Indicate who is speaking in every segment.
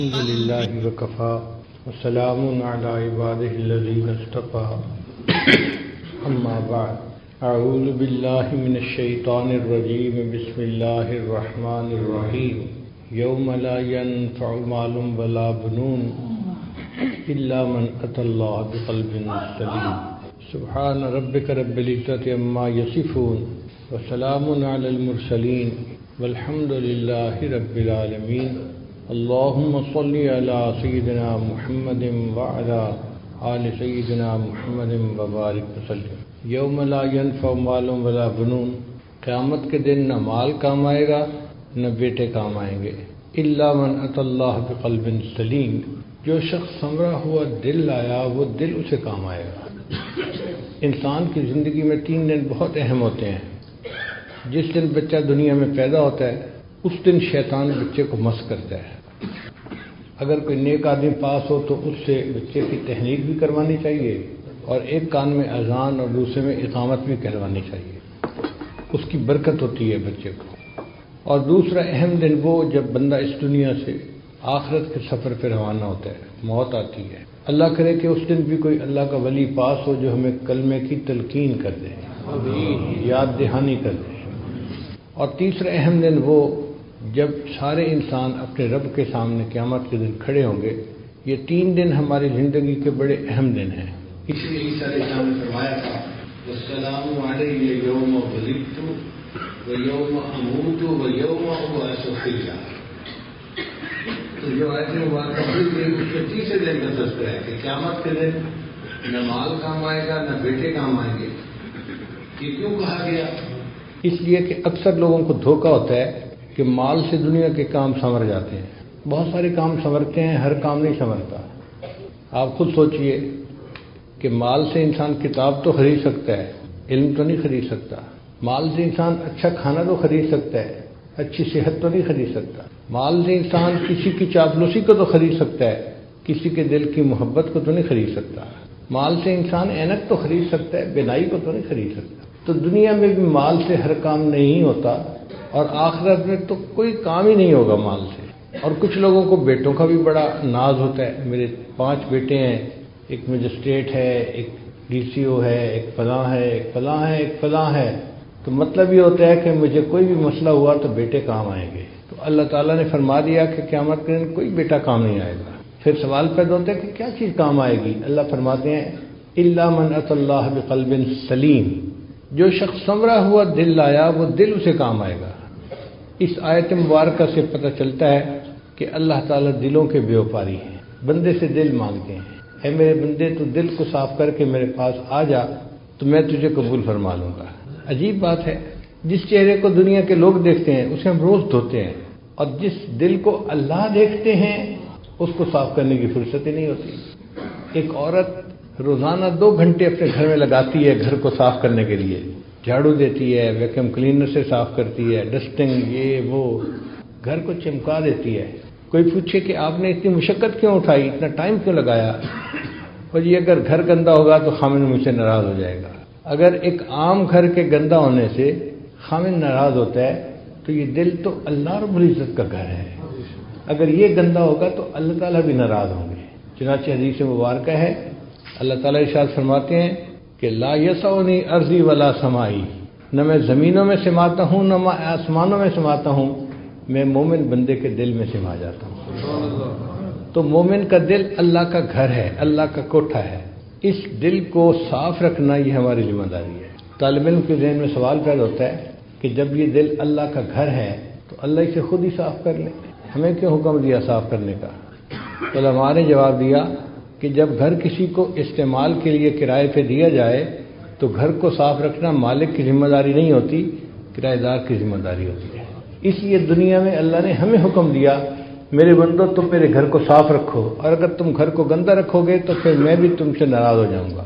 Speaker 1: الحمد لله وكفى وسلام على عباده الذين اصطفى أما بعد أعوذ بالله من الشيطان الرجيم بسم الله الرحمن الرحيم يوم لا ينفع مال ولا بنون إلا من أتى الله بقلب سليم سبحان ربك رب العزة عما يصفون وسلام على المرسلين والحمد لله رب العالمين اللهم صل على سيدنا محمد وعلى آل سيدنا محمد وبارك وسلم یوم لا ينفع مال ولا بنون، قیامت کے دن نہ مال کام آئے گا نہ بیٹے کام آئیں گے، الا من اتى اللہ بقلب سلیم، جو شخص سنورا ہوا دل لایا وہ دل اسے کام آئے گا۔ انسان کی زندگی میں 3 دن بہت اہم ہوتے ہیں۔ جس دن بچہ دنیا میں پیدا ہوتا ہے اس دن شیطان بچے کو مس کرتا ہے۔ اگر کوئی نیک آدمی پاس ہو تو اس سے بچے کی تحنیک بھی کروانی چاہیے اور ایک کان میں اذان اور دوسرے میں اقامت بھی کروانی چاہیے، اس کی برکت ہوتی ہے بچے کو۔ اور دوسرا اہم دن وہ جب بندہ اس دنیا سے آخرت کے سفر پہ روانہ ہوتا ہے، موت آتی ہے۔ اللہ کرے کہ اس دن بھی کوئی اللہ کا ولی پاس ہو جو ہمیں کلمے کی تلقین کر دے، یاد دہانی کر دے۔ اور تیسرا اہم دن وہ جب سارے انسان اپنے رب کے سامنے قیامت کے دن کھڑے ہوں گے۔ یہ 3 دن ہماری زندگی کے بڑے اہم دن ہیں۔ اس لیے عیسیٰ علیہ السلام نے فرمایا تھا والسلام علی یوم ولدت ویوم اموت ویوم ابعث حیا۔ تو جو آیت مبارکہ پڑھی گئی اس کے تیسرے دن کا تذکرہ ہے کہ قیامت کے دن نہ مال کام آئے گا نہ بیٹے کام آئیں گے۔ یہ کیوں کہا گیا؟ اس لیے کہ اکثر لوگوں کو دھوکہ ہوتا ہے کہ مال سے دنیا کے کام سنور جاتے ہیں۔ بہت سارے کام سنورتے ہیں، ہر کام نہیں سنورتا۔ آپ خود سوچئے کہ مال سے انسان کتاب تو خرید سکتا ہے، علم تو نہیں خرید سکتا۔ مال سے انسان اچھا کھانا تو خرید سکتا ہے، اچھی صحت تو نہیں خرید سکتا۔ مال سے انسان کسی کی چاپلوسی کو تو خرید سکتا ہے، کسی کے دل کی محبت کو تو نہیں خرید سکتا۔ مال سے انسان اینک تو خرید سکتا ہے، بینائی کو تو نہیں خرید سکتا۔ تو دنیا میں بھی مال سے ہر کام نہیں ہوتا اور آخرت میں تو کوئی کام ہی نہیں ہوگا مال سے۔ اور کچھ لوگوں کو بیٹوں کا بھی بڑا ناز ہوتا ہے، میرے 5 بیٹے ہیں، ایک مجسٹریٹ ہے، ایک DCO ہے، ایک فلاں ہے، ایک فلاں ہے، ایک فلاں ہے۔ تو مطلب یہ ہوتا ہے کہ مجھے کوئی بھی مسئلہ ہوا تو بیٹے کام آئیں گے۔ تو اللہ تعالیٰ نے فرما دیا کہ قیامت کے دن کوئی بیٹا کام نہیں آئے گا۔ پھر سوال پیدا ہوتا ہے کہ کیا چیز کام آئے گی؟ اللہ فرماتے ہیں الا من اتى اللہ بقلب سلیم، جو شخص سنورا ہوا دل لایا وہ دل اسے کام آئے گا۔ اس آیت مبارکہ سے پتہ چلتا ہے کہ اللہ تعالیٰ دلوں کے بیوپاری ہیں، بندے سے دل مانگتے ہیں۔ اے میرے بندے تو دل کو صاف کر کے میرے پاس آ جا تو میں تجھے قبول فرما لوں گا۔ عجیب بات ہے، جس چہرے کو دنیا کے لوگ دیکھتے ہیں اسے ہم روز دھوتے ہیں، اور جس دل کو اللہ دیکھتے ہیں اس کو صاف کرنے کی فرصت ہی نہیں ہوتی۔ ایک عورت روزانہ 2 گھنٹے اپنے گھر میں لگاتی ہے گھر کو صاف کرنے کے لیے، جھاڑو دیتی ہے، ویکیوم کلینر سے صاف کرتی ہے، ڈسٹنگ یہ وہ، گھر کو چمکا دیتی ہے۔ کوئی پوچھے کہ آپ نے اتنی مشقت کیوں اٹھائی، اتنا ٹائم کیوں لگایا؟ اور یہ اگر گھر گندا ہوگا تو خامن مجھ سے ناراض ہو جائے گا۔ اگر ایک عام گھر کے گندا ہونے سے خامن ناراض ہوتا ہے تو یہ دل تو اللہ رب العزت کا گھر ہے، اگر یہ گندا ہوگا تو اللہ تعالیٰ بھی ناراض ہوں گے۔ چنانچہ حدیث مبارکہ ہے، اللہ تعالیٰ ارشاد فرماتے ہیں کہ لا یسعنی ارضی ولا سمائی، نہ میں زمینوں میں سماتا ہوں نہ میں آسمانوں میں سماتا ہوں، میں مومن بندے کے دل میں سما جاتا ہوں۔ تو مومن کا دل اللہ کا گھر ہے، اللہ کا کوٹھا ہے۔ اس دل کو صاف رکھنا یہ ہماری ذمہ داری ہے۔ طالب علم کے ذہن میں سوال پیدا ہوتا ہے کہ جب یہ دل اللہ کا گھر ہے تو اللہ اسے خود ہی صاف کر لے، ہمیں کیوں حکم دیا صاف کرنے کا؟ علماء نے جواب دیا کہ جب گھر کسی کو استعمال کے لیے کرائے پہ دیا جائے تو گھر کو صاف رکھنا مالک کی ذمہ داری نہیں ہوتی، کرایہ دار کی ذمہ داری ہوتی ہے۔ اس لیے دنیا میں اللہ نے ہمیں حکم دیا میرے بندو تم میرے گھر کو صاف رکھو، اور اگر تم گھر کو گندا رکھو گے تو پھر میں بھی تم سے ناراض ہو جاؤں گا۔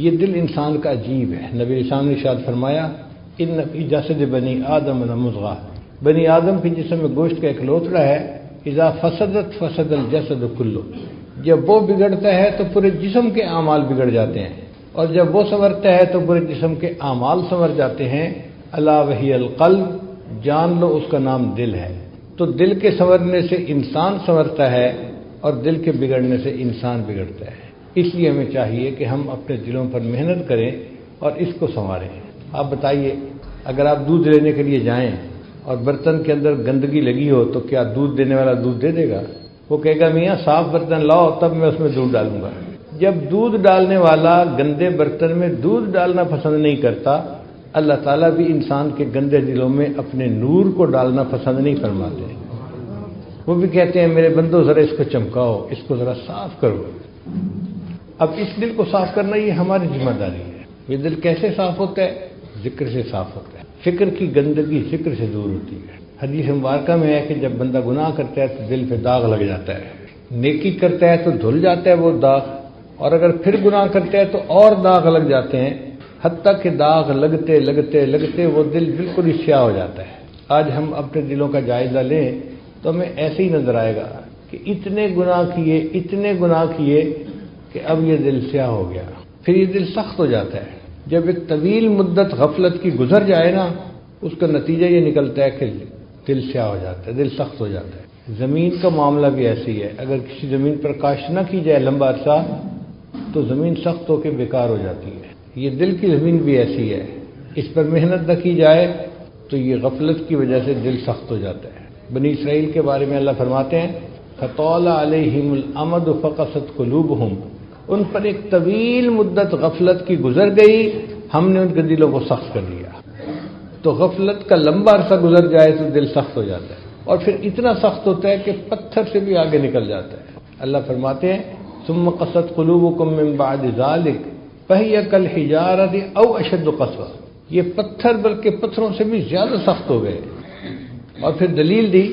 Speaker 1: یہ دل انسان کا عجیب ہے۔ نبی اسلام نے ارشاد فرمایا ان فی جسد بنی آدم لمضغہ، بنی آدم کے جسم میں گوشت کا ایک لوتھڑا ہے، اذا فسدت فسد الجسد کلہ، جب وہ بگڑتا ہے تو پورے جسم کے اعمال بگڑ جاتے ہیں، اور جب وہ سنورتا ہے تو پورے جسم کے اعمال سنور جاتے ہیں۔ الا وہی القلب، جان لو اس کا نام دل ہے۔ تو دل کے سنورنے سے انسان سنورتا ہے اور دل کے بگڑنے سے انسان بگڑتا ہے۔ اس لیے ہمیں چاہیے کہ ہم اپنے دلوں پر محنت کریں اور اس کو سنواریں۔ آپ بتائیے، اگر آپ دودھ لینے کے لیے جائیں اور برتن کے اندر گندگی لگی ہو تو کیا دودھ دینے والا دودھ دے دے گا؟ وہ کہے گا میاں صاف برتن لاؤ تب میں اس میں دودھ ڈالوں گا۔ جب دودھ ڈالنے والا گندے برتن میں دودھ ڈالنا پسند نہیں کرتا، اللہ تعالیٰ بھی انسان کے گندے دلوں میں اپنے نور کو ڈالنا پسند نہیں فرماتے۔ وہ بھی کہتے ہیں میرے بندو ذرا اس کو چمکاؤ، اس کو ذرا صاف کرو۔ اب اس دل کو صاف کرنا یہ ہماری ذمہ داری ہے۔ یہ دل کیسے صاف ہوتا ہے؟ ذکر سے صاف ہوتا ہے۔ فکر کی گندگی ذکر سے دور ہوتی ہے۔ حدیث مبارکہ میں ہے کہ جب بندہ گناہ کرتا ہے تو دل پہ داغ لگ جاتا ہے، نیکی کرتا ہے تو دھل جاتا ہے وہ داغ، اور اگر پھر گناہ کرتا ہے تو اور داغ لگ جاتے ہیں، حتیٰ کہ داغ لگتے لگتے لگتے وہ دل بالکل ہی سیاہ ہو جاتا ہے۔ آج ہم اپنے دلوں کا جائزہ لیں تو ہمیں ایسے ہی نظر آئے گا کہ اتنے گناہ کیے کہ اب یہ دل سیاہ ہو گیا۔ پھر یہ دل سخت ہو جاتا ہے۔ جب ایک طویل مدت غفلت کی گزر جائے نا، اس کا نتیجہ یہ نکلتا ہے کہ دل سیاہ ہو جاتا ہے، دل سخت ہو جاتا ہے۔ زمین کا معاملہ بھی ایسی ہے، اگر کسی زمین پر کاشت نہ کی جائے لمبا عرصہ تو زمین سخت ہو کے بیکار ہو جاتی ہے۔ یہ دل کی زمین بھی ایسی ہے، اس پر محنت نہ کی جائے تو یہ غفلت کی وجہ سے دل سخت ہو جاتا ہے۔ بنی اسرائیل کے بارے میں اللہ فرماتے ہیں فَطَالَ عَلَيْهِمُ الْأَمَدُ فَقَسَتْ قُلُوبُهُمْ، ان پر ایک طویل مدت غفلت کی گزر گئی، ہم نے ان کے دلوں کو سخت کر دیا۔ تو غفلت کا لمبا عرصہ گزر جائے تو دل سخت ہو جاتا ہے، اور پھر اتنا سخت ہوتا ہے کہ پتھر سے بھی آگے نکل جاتا ہے۔ اللہ فرماتے ہیں ثُمَّ قَسَتْ قُلُوبُكُم مِّن بَعْدِ ذَلِكَ فَهِيَ كَالْحِجَارَةِ أَوْ أَشَدُّ قَسْوَةً، یہ پتھر بلکہ پتھروں سے بھی زیادہ سخت ہو گئے۔ اور پھر دلیل دی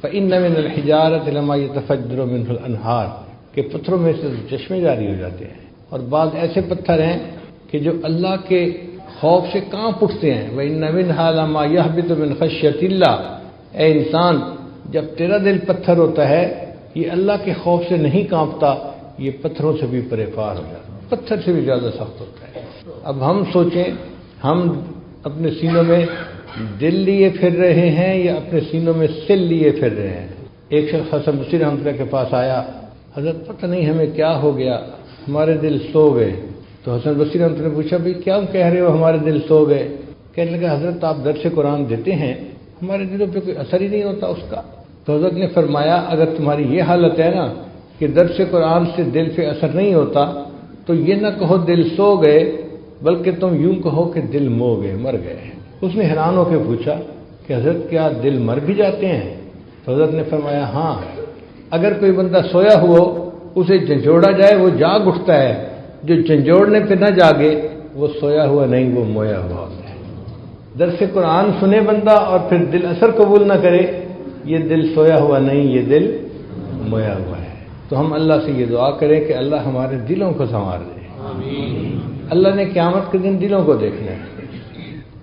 Speaker 1: فَإِنَّ مِنَ الْحِجَارَةِ لَمَا يَتَفَجَّرُ مِنْهُ الْأَنْهَارُ، کہ پتھروں میں سے چشمے جاری ہو جاتے ہیں، اور بعض ایسے پتھر ہیں کہ جو اللہ کے خوف سے کانپ اٹھتے ہیں۔ وَإِنَّ مِنْهَا لَمَا يَهْبِطُ مِنْ خَشْيَةِ اللَّهِ، اے انسان جب تیرا دل پتھر ہوتا ہے یہ اللہ کے خوف سے نہیں کانپتا، یہ پتھروں سے بھی پرے پار ہو جاتا ہے، پتھر سے بھی زیادہ سخت ہوتا ہے۔ اب ہم سوچیں، ہم اپنے سینوں میں دل لیے پھر رہے ہیں یا اپنے سینوں میں سل لیے پھر رہے ہیں؟ ایک شخص حسن بصری رحمۃ اللہ کے پاس آیا، حضرت پتہ نہیں ہمیں کیا ہو گیا، ہمارے دل سو گئے۔ تو حسن بصری رحمۃ اللہ نے پوچھا بھئی کیا کہہ رہے ہو ہمارے دل سو گئے؟ کہنے لگا حضرت آپ درس قرآن دیتے ہیں، ہمارے دلوں پہ کوئی اثر ہی نہیں ہوتا اس کا۔ تو حضرت نے فرمایا اگر تمہاری یہ حالت ہے نا کہ درس قرآن سے دل پہ اثر نہیں ہوتا تو یہ نہ کہو دل سو گئے، بلکہ تم یوں کہو کہ دل مو گئے، مر گئے۔ اس نے حیران ہو کے پوچھا کہ حضرت کیا دل مر بھی جاتے ہیں؟ تو حضرت نے فرمایا ہاں، اگر کوئی بندہ سویا ہوا اسے جھنجھوڑا جائے وہ جاگ اٹھتا ہے، جو جھنجھوڑنے پہ نہ جاگے وہ سویا ہوا نہیں، وہ مویا ہوا ہوتا ہے۔ درس قرآن سنے بندہ اور پھر دل اثر قبول نہ کرے، یہ دل سویا ہوا نہیں، یہ دل مویا ہوا ہے۔ تو ہم اللہ سے یہ دعا کریں کہ اللہ ہمارے دلوں کو سنوار دے۔ اللہ نے قیامت کے دن دلوں کو دیکھنا ہے۔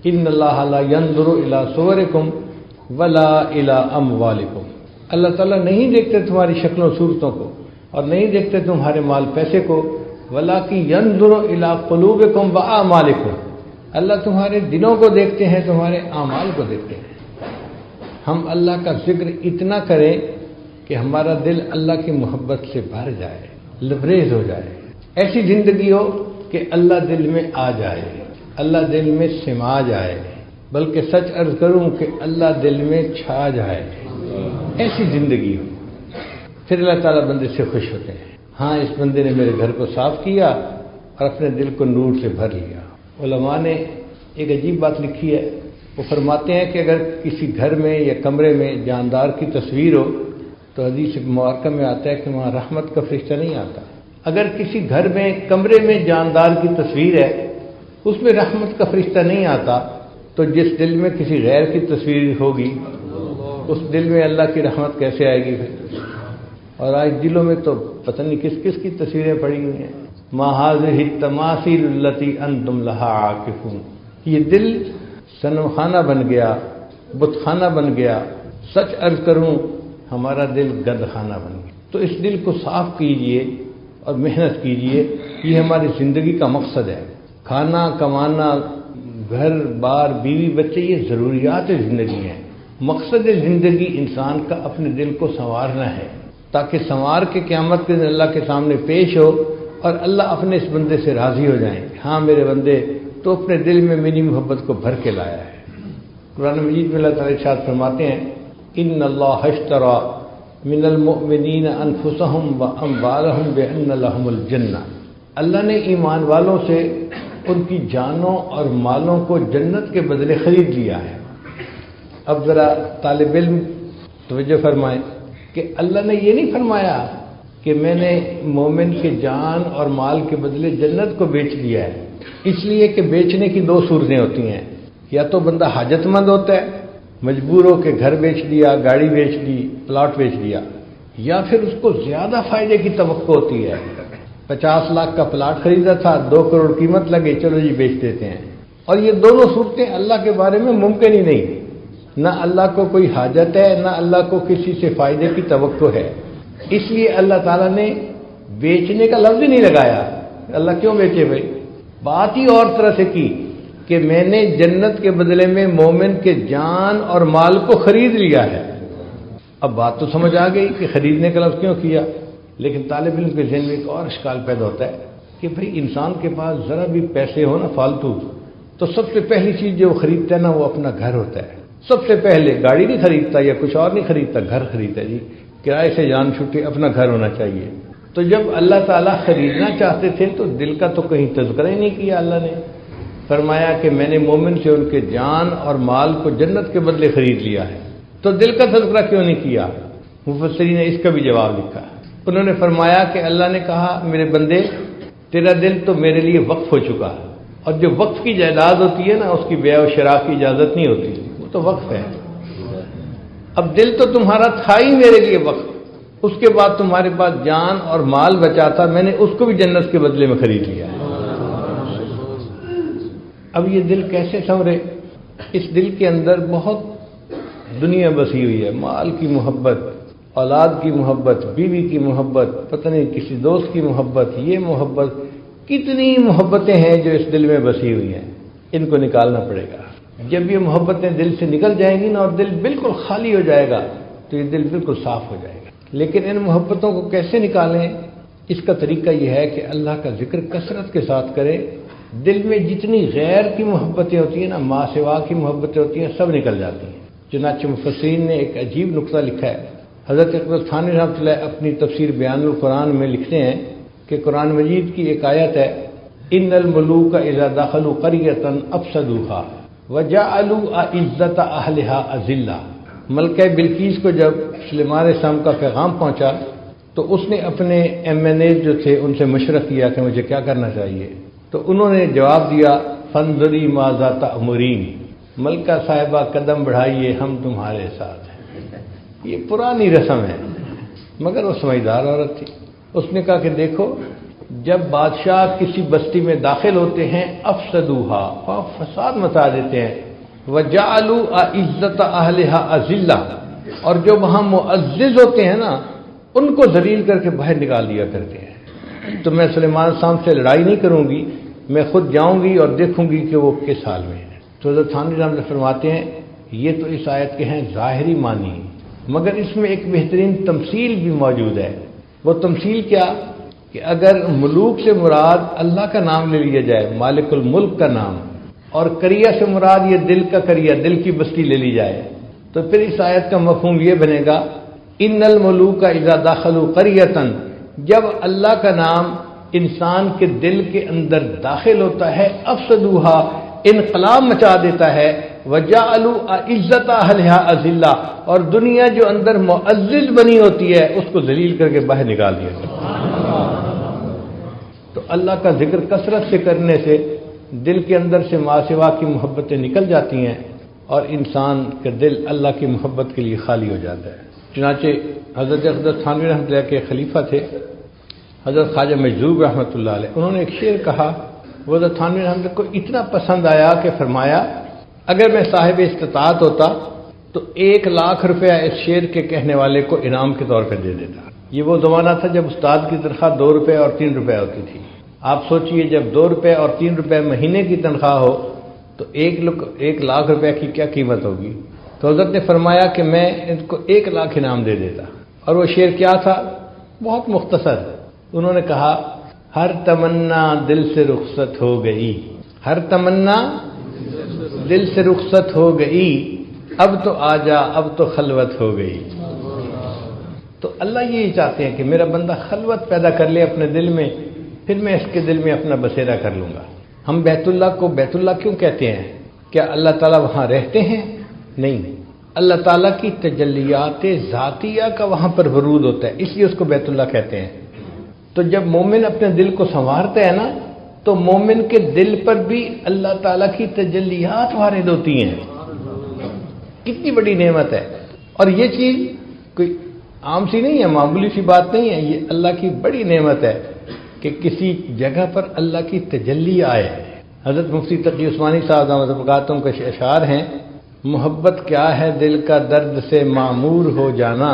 Speaker 1: ان اللہ لا ينظر الى صورکم ولا الى اموالکم، اللہ تعالیٰ نہیں دیکھتے تمہاری شکلوں صورتوں کو اور نہیں دیکھتے تمہارے مال پیسے کو، ولکن ينظر الى قلوبکم واعمالکم، اللہ تمہارے دلوں کو دیکھتے ہیں، تمہارے اعمال کو دیکھتے ہیں۔ ہم اللہ کا ذکر اتنا کریں کہ ہمارا دل اللہ کی محبت سے بھر جائے، لبریز ہو جائے، ایسی زندگی ہو کہ اللہ دل میں آ جائے، اللہ دل میں سما جائے، بلکہ سچ عرض کروں کہ اللہ دل میں چھا جائے، ایسی زندگی ہو۔ پھر اللہ تعالیٰ بندے سے خوش ہوتے ہیں، ہاں اس بندے نے میرے گھر کو صاف کیا اور اپنے دل کو نور سے بھر لیا۔ علماء نے ایک عجیب بات لکھی ہے، وہ فرماتے ہیں کہ اگر کسی گھر میں یا کمرے میں جاندار کی تصویر ہو تو حدیث مبارکہ میں آتا ہے کہ وہاں رحمت کا فرشتہ نہیں آتا۔ اگر کسی گھر میں کمرے میں جاندار کی تصویر ہے اس میں رحمت کا فرشتہ نہیں آتا، تو جس دل میں کسی غیر کی تصویر ہوگی اس دل میں اللہ کی رحمت کیسے آئے گی؟ اور آج دلوں میں تو پتہ نہیں کس کس کی تصویریں پڑی ہوئی ہیں۔ ما هذه التماثيل التي انتم لها عاكفون، یہ دل صنم خانہ بن گیا، بت خانہ بن گیا۔ سچ عرض کروں ہمارا دل گند خانہ بن گیا۔ تو اس دل کو صاف کیجئے اور محنت کیجئے، یہ ہماری زندگی کا مقصد ہے۔ کھانا کمانا، گھر بار بیوی بچے، یہ ضروریات زندگی ہیں۔ مقصد زندگی انسان کا اپنے دل کو سنوارنا ہے، تاکہ سنوار کے قیامت کے دن اللہ کے سامنے پیش ہو اور اللہ اپنے اس بندے سے راضی ہو جائیں، ہاں میرے بندے تو اپنے دل میں میری محبت کو بھر کے لایا ہے۔ قرآن مجید میں اللہ تعالیٰ ارشاد فرماتے ہیں ان اللہ اشترى من المؤمنین انفسهم واموالهم بان لهم الجنہ، اللہ نے ایمان والوں سے ان کی جانوں اور مالوں کو جنت کے بدلے خرید لیا ہے۔ اب ذرا طالب علم توجہ فرمائیں کہ اللہ نے یہ نہیں فرمایا کہ میں نے مومن کے جان اور مال کے بدلے جنت کو بیچ دیا ہے، اس لیے کہ بیچنے کی دو صورتیں ہوتی ہیں، یا تو بندہ حاجت مند ہوتا ہے مجبور ہو کے گھر بیچ دیا، گاڑی بیچ دی، پلاٹ بیچ دیا، یا پھر اس کو زیادہ فائدے کی توقع ہوتی ہے، 50 لاکھ کا پلاٹ خریدا تھا، 2 کروڑ قیمت لگے، چلو جی بیچ دیتے ہیں۔ اور یہ دونوں صورتیں اللہ کے بارے میں ممکن ہی نہیں، نہ اللہ کو کوئی حاجت ہے نہ اللہ کو کسی سے فائدے کی توقع ہے، اس لیے اللہ تعالیٰ نے بیچنے کا لفظ ہی نہیں لگایا۔ اللہ کیوں بیچے بھائی؟ بات ہی اور طرح سے کی کہ میں نے جنت کے بدلے میں مومن کے جان اور مال کو خرید لیا ہے۔ اب بات تو سمجھ آ گئی کہ خریدنے کا لفظ کیوں کیا، لیکن طالب علم کے ذہن میں ایک اور اشکال پیدا ہوتا ہے کہ بھئی انسان کے پاس ذرا بھی پیسے ہو نا فالتو، تو سب سے پہلی چیز جو وہ خریدتا ہے نا وہ اپنا گھر ہوتا ہے۔ سب سے پہلے گاڑی نہیں خریدتا یا کچھ اور نہیں خریدتا، گھر خریدتا ہے، جی کرائے سے جان چھوٹے، اپنا گھر ہونا چاہیے۔ تو جب اللہ تعالیٰ خریدنا چاہتے تھے تو دل کا تو کہیں تذکرہ ہی نہیں کیا، اللہ نے فرمایا کہ میں نے مومن سے ان کے جان اور مال کو جنت کے بدلے خرید لیا ہے، تو دل کا تذکرہ کیوں نہیں کیا؟ مفسرین نے اس کا بھی جواب لکھا، انہوں نے فرمایا کہ اللہ نے کہا میرے بندے تیرا دل تو میرے لیے وقف ہو چکا ہے، اور جو وقف کی جائیداد ہوتی ہے نا اس کی بیع و شراء کی اجازت نہیں ہوتی، وہ تو وقف ہے۔ اب دل تو تمہارا تھا ہی میرے لیے وقف، اس کے بعد تمہارے پاس جان اور مال بچا تھا، میں نے اس کو بھی جنت کے بدلے میں خرید لیا ہے۔ اب یہ دل کیسے سنورے؟ اس دل کے اندر بہت دنیا بسی ہوئی ہے، مال کی محبت، اولاد کی محبت، بیوی کی محبت، پتہ نہیں کسی دوست کی محبت، یہ محبت، کتنی محبتیں ہیں جو اس دل میں بسی ہوئی ہیں، ان کو نکالنا پڑے گا۔ جب یہ محبتیں دل سے نکل جائیں گی نا اور دل بالکل خالی ہو جائے گا تو یہ دل بالکل صاف ہو جائے گا۔ لیکن ان محبتوں کو کیسے نکالیں؟ اس کا طریقہ یہ ہے کہ اللہ کا ذکر کثرت کے ساتھ کرے، دل میں جتنی غیر کی محبتیں ہوتی ہیں نا، ما سوا کی محبتیں ہوتی ہیں، سب نکل جاتی ہیں۔ چنانچہ مفسرین نے ایک عجیب نقطہ لکھا ہے، حضرت اقبال تھانوی رحمۃ اللہ اپنی تفسیر بیان القرآن میں لکھتے ہیں کہ قرآن مجید کی ایک آیت ہے ان الملوک اذا دخلوا قریۃ افسدوها وجعلوا اعزۃ اہلها اذلہ۔ ملکہ بلقیس کو جب سلیمان السلام کا پیغام پہنچا تو اس نے اپنے MNA جو تھے ان سے مشورہ کیا کہ مجھے کیا کرنا چاہیے، تو انہوں نے جواب دیا فانظری ماذا تأمرین، ملکہ صاحبہ قدم بڑھائیے ہم تمہارے ساتھ ہیں۔ یہ پرانی رسم ہے مگر وہ سمجھدار عورت تھی، اس نے کہا کہ دیکھو جب بادشاہ کسی بستی میں داخل ہوتے ہیں افسدوہا، فساد مچا دیتے ہیں، وجعلوا اعزۃ اہلہا اذلہ، اور جو وہاں معزز ہوتے ہیں نا ان کو ذلیل کر کے باہر نکال دیا کرتے ہیں۔ تو میں سلیمان السلام سے لڑائی نہیں کروں گی، میں خود جاؤں گی اور دیکھوں گی کہ وہ کس حال میں ہے۔ تو حضرت تھانوی رحمۃ اللہ فرماتے ہیں یہ تو اس آیت کے ہیں ظاہری معنی، مگر اس میں ایک بہترین تمثیل بھی موجود ہے۔ وہ تمثیل کیا کہ اگر ملوک سے مراد اللہ کا نام لے لیا جائے، مالک الملک کا نام، اور قریہ سے مراد یہ دل کا قریہ، دل کی بستی لے لی جائے، تو پھر اس آیت کا مفہوم یہ بنے گا ان الملوک اذا دخلوا قریۃ، جب اللہ کا نام انسان کے دل کے اندر داخل ہوتا ہے افسدوہا، انقلاب مچا دیتا ہے، وجعلوا اعزۃ اہلہا اذلہ، اور دنیا جو اندر معزز بنی ہوتی ہے اس کو ذلیل کر کے باہر نکال دیا جاتا ہے۔ تو اللہ کا ذکر کثرت سے کرنے سے دل کے اندر سے ما سوا کی محبتیں نکل جاتی ہیں اور انسان کا دل اللہ کی محبت کے لیے خالی ہو جاتا ہے۔ چنانچہ حضرت تھانوی رحمۃ اللہ کے خلیفہ تھے حضرت خواجہ مجذوب رحمۃ اللہ علیہ، انہوں نے ایک شعر کہا، وہ حضرت تھانوی رحمۃ اللہ کو اتنا پسند آیا کہ فرمایا اگر میں صاحب استطاعت ہوتا تو 1,00,000 روپیہ اس شعر کے کہنے والے کو انعام کے طور پہ دے دیتا۔ یہ وہ زمانہ تھا جب استاد کی تنخواہ 2 روپے اور 3 روپے ہوتی تھی۔ آپ سوچئے جب 2 روپے اور 3 روپے مہینے کی تنخواہ ہو تو 1,00,000 روپے کی کیا قیمت ہوگی۔ تو حضرت نے فرمایا کہ میں ان کو 1,00,000 انعام دے دیتا۔ اور وہ شعر کیا تھا؟ بہت مختصر. انہوں نے کہا ہر تمنا دل سے رخصت ہو گئی، ہر تمنا دل سے رخصت ہو گئی، اب تو آجا اب تو خلوت ہو گئی. تو اللہ یہی چاہتے ہیں کہ میرا بندہ خلوت پیدا کر لے اپنے دل میں، پھر میں اس کے دل میں اپنا بسیرا کر لوں گا. ہم بیت اللہ کو بیت اللہ کیوں کہتے ہیں؟ کیا اللہ تعالیٰ وہاں رہتے ہیں؟ نہیں، اللہ تعالیٰ کی تجلیات ذاتیہ کا وہاں پر ورود ہوتا ہے، اس لیے اس کو بیت اللہ کہتے ہیں. تو جب مومن اپنے دل کو سنوارتا ہے نا، تو مومن کے دل پر بھی اللہ تعالیٰ کی تجلیات وارد ہوتی ہیں. کتنی بڑی نعمت ہے. اور یہ چیز کوئی عام سی نہیں ہے، معمولی سی بات نہیں ہے، یہ اللہ کی بڑی نعمت ہے کہ کسی جگہ پر اللہ کی تجلی آئے. حضرت مفتی تقی عثمانی صاحب دامت برکاتہم کے اشعار ہیں، محبت کیا ہے دل کا درد سے معمور ہو جانا،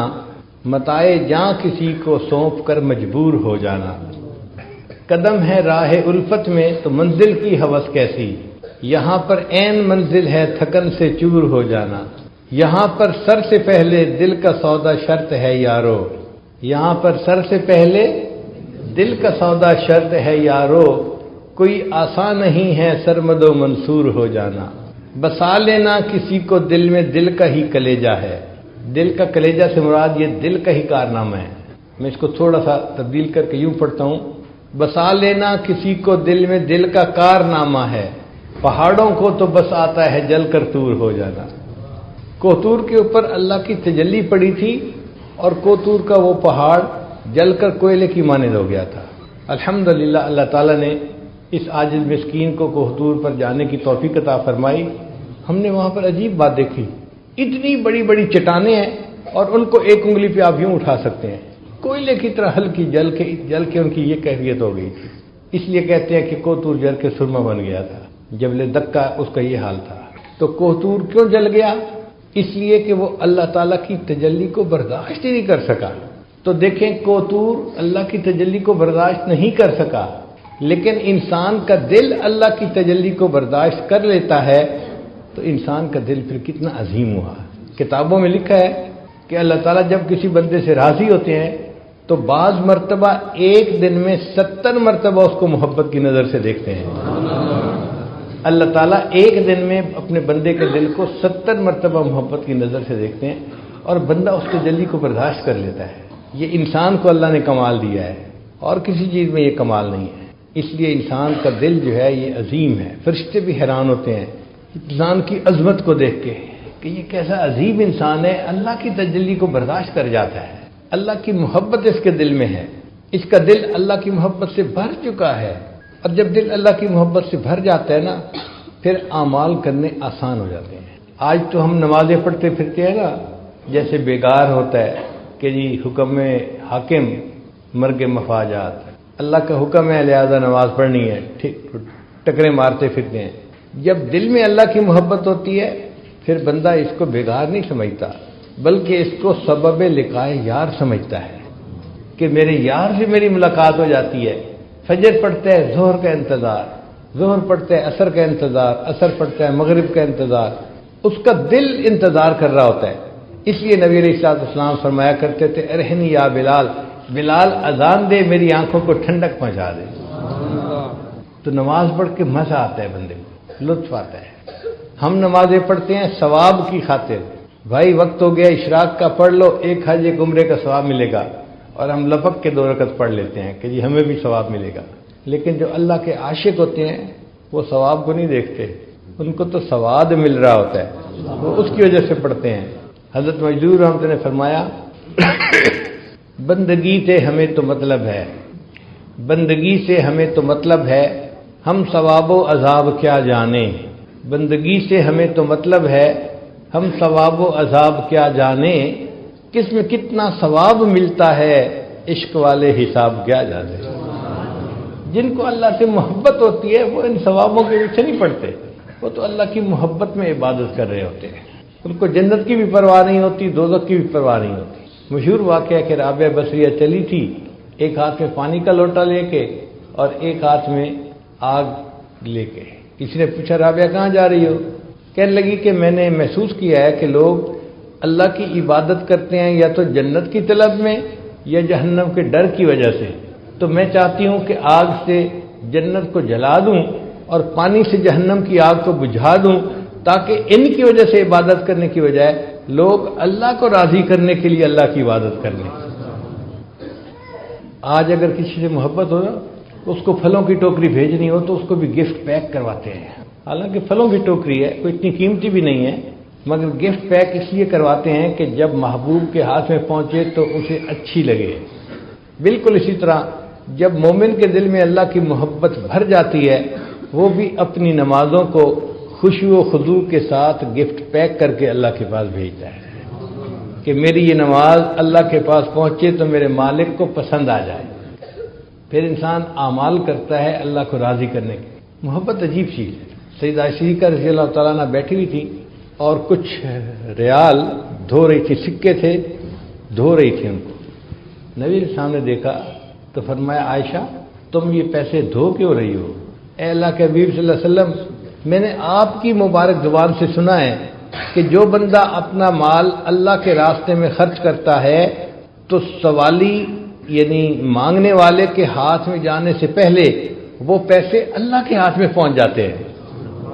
Speaker 1: متائے جاں کسی کو سونپ کر مجبور ہو جانا. قدم ہے راہ الفت میں تو منزل کی ہوس کیسی، یہاں پر عین منزل ہے تھکن سے چور ہو جانا. یہاں پر سر سے پہلے دل کا سودا شرط ہے یارو، یہاں پر سر سے پہلے دل کا سودا شرط ہے یارو، کوئی آسان نہیں ہے سرمد و منصور ہو جانا. بسا لینا کسی کو دل میں دل کا ہی کلیجہ ہے. دل کا کلیجہ سے مراد یہ دل کا ہی کارنامہ ہے. میں اس کو تھوڑا سا تبدیل کر کے یوں پڑھتا ہوں، بسا لینا کسی کو دل میں دل کا کارنامہ ہے، پہاڑوں کو تو بس آتا ہے جل کر طور ہو جانا. کوہتور کے اوپر اللہ کی تجلی پڑی تھی اور کوہتور کا وہ پہاڑ جل کر کوئلے کی مانند ہو گیا تھا. الحمدللہ اللہ تعالیٰ نے اس عاجز مسکین کو کوہتور پر جانے کی توفیق عطا فرمائی. ہم نے وہاں پر عجیب بات دیکھی، اتنی بڑی بڑی چٹانیں ہیں اور ان کو ایک انگلی پہ آپ یوں اٹھا سکتے ہیں، کوئلے کی طرح ہلکی جل کے ان کی یہ کیفیت ہو گئی تھی. اس لیے کہتے ہیں کہ کوہتور جل کے سرما بن گیا تھا. جبل دکا اس کا یہ حال تھا. تو کوہتور کیوں جل گیا؟ اس لیے کہ وہ اللہ تعالیٰ کی تجلی کو برداشت ہی نہیں کر سکا. تو دیکھیں کوہتور اللہ کی تجلی کو برداشت نہیں کر سکا، لیکن انسان کا دل اللہ کی تجلی کو برداشت کر لیتا ہے تو انسان کا دل پھر کتنا عظیم ہوا. کتابوں میں لکھا ہے کہ اللہ تعالیٰ جب کسی بندے سے راضی ہوتے ہیں تو بعض مرتبہ ایک دن میں 70 مرتبہ اس کو محبت کی نظر سے دیکھتے ہیں. اللہ تعالیٰ ایک دن میں اپنے بندے کے دل کو 70 مرتبہ محبت کی نظر سے دیکھتے ہیں اور بندہ اس تجلی کو برداشت کر لیتا ہے. یہ انسان کو اللہ نے کمال دیا ہے اور کسی چیز میں یہ کمال نہیں ہے. اس لیے انسان کا دل جو ہے یہ عظیم ہے. فرشتے بھی حیران ہوتے ہیں انسان کی عظمت کو دیکھ کے کہ یہ کیسا عظیم انسان ہے، اللہ کی تجلی کو برداشت کر جاتا ہے. اللہ کی محبت اس کے دل میں ہے، اس کا دل اللہ کی محبت سے بھر چکا ہے. اور جب دل اللہ کی محبت سے بھر جاتا ہے نا، پھر اعمال کرنے آسان ہو جاتے ہیں. آج تو ہم نمازیں پڑھتے پھرتے ہیں نا، جیسے بیگار ہوتا ہے کہ جی حکم حاکم مرگ مفاجات، اللہ کا حکم ہے لہذا نماز پڑھنی ہے، ٹھیک ٹکرے مارتے پھرتے ہیں. جب دل میں اللہ کی محبت ہوتی ہے پھر بندہ اس کو بیگار نہیں سمجھتا، بلکہ اس کو سبب لقائے یار سمجھتا ہے کہ میرے یار سے میری ملاقات ہو جاتی ہے. فجر پڑھتا ہے ظہر کا انتظار، ظہر پڑھتا ہے عصر کا انتظار، عصر پڑھتا ہے مغرب کا انتظار، اس کا دل انتظار کر رہا ہوتا ہے. اس لیے نبی علیہ الصلوۃ والسلام فرمایا کرتے تھے ارحنی یا بلال، بلال اذان دے میری آنکھوں کو ٹھنڈک پہنچا دے. تو نماز پڑھ کے مزہ آتا ہے، بندے کو لطف آتا ہے. ہم نمازیں پڑھتے ہیں ثواب کی خاطر، بھائی وقت ہو گیا اشراق کا پڑھ لو، ایک حج ایک عمرے کا ثواب ملے گا، اور ہم لپک کے 2 رکعت پڑھ لیتے ہیں کہ جی ہمیں بھی ثواب ملے گا. لیکن جو اللہ کے عاشق ہوتے ہیں وہ ثواب کو نہیں دیکھتے، ان کو تو سواد مل رہا ہوتا ہے، وہ اس کی وجہ سے پڑھتے ہیں. حضرت مجدور رحمۃ اللہ نے فرمایا بندگی سے ہمیں تو مطلب ہے، بندگی سے ہمیں تو مطلب ہے، ہم ثواب و عذاب کیا جانیں. بندگی سے ہمیں تو مطلب ہے، ہم ثواب و عذاب کیا جانیں، کس میں کتنا ثواب ملتا ہے، عشق والے حساب کیا جانے. جن کو اللہ سے محبت ہوتی ہے وہ ان ثوابوں کے پیچھے نہیں پڑتے، وہ تو اللہ کی محبت میں عبادت کر رہے ہوتے ہیں. ان کو جنت کی بھی پرواہ نہیں ہوتی، دوزخ کی بھی پرواہ نہیں ہوتی. مشہور واقعہ کہ رابعہ بصریہ چلی تھی ایک ہاتھ میں پانی کا لوٹا لے کے اور ایک ہاتھ میں آگ لے کے. کسی نے پوچھا رابعہ کہاں جا رہی ہو؟ کہنے لگی کہ میں نے محسوس کیا ہے کہ لوگ اللہ کی عبادت کرتے ہیں یا تو جنت کی طلب میں یا جہنم کے ڈر کی وجہ سے، تو میں چاہتی ہوں کہ آگ سے جنت کو جلا دوں اور پانی سے جہنم کی آگ کو بجھا دوں، تاکہ ان کی وجہ سے عبادت کرنے کی بجائے لوگ اللہ کو راضی کرنے کے لیے اللہ کی عبادت کر لیں۔ آج اگر کسی سے محبت ہو نا، اس کو پھلوں کی ٹوکری بھیجنی ہو تو اس کو بھی گفٹ پیک کرواتے ہیں، حالانکہ پھلوں کی ٹوکری ہے، کوئی اتنی قیمتی بھی نہیں ہے، مگر گفٹ پیک اس لیے کرواتے ہیں کہ جب محبوب کے ہاتھ میں پہنچے تو اسے اچھی لگے۔ بالکل اسی طرح جب مومن کے دل میں اللہ کی محبت بھر جاتی ہے، وہ بھی اپنی نمازوں کو خشوع و خضوع کے ساتھ گفٹ پیک کر کے اللہ کے پاس بھیجتا ہے کہ میری یہ نماز اللہ کے پاس پہنچے تو میرے مالک کو پسند آ جائے۔ پھر انسان اعمال کرتا ہے اللہ کو راضی کرنے کی۔ محبت عجیب چیز ہے۔ سیدہ عائشہ رضی اللہ تعالیٰ عنہ بیٹھی ہوئی تھی اور کچھ ریال دھو رہی تھی، سکے تھے، دھو رہی تھی ان کو۔ نبی کے سامنے دیکھا تو فرمایا عائشہ تم یہ پیسے دھو کیوں رہی ہو؟ اے اللہ کے حبیب صلی اللہ علیہ وسلم، میں نے آپ کی مبارک زبان سے سنا ہے کہ جو بندہ اپنا مال اللہ کے راستے میں خرچ کرتا ہے تو سوالی یعنی مانگنے والے کے ہاتھ میں جانے سے پہلے وہ پیسے اللہ کے ہاتھ میں پہنچ جاتے ہیں۔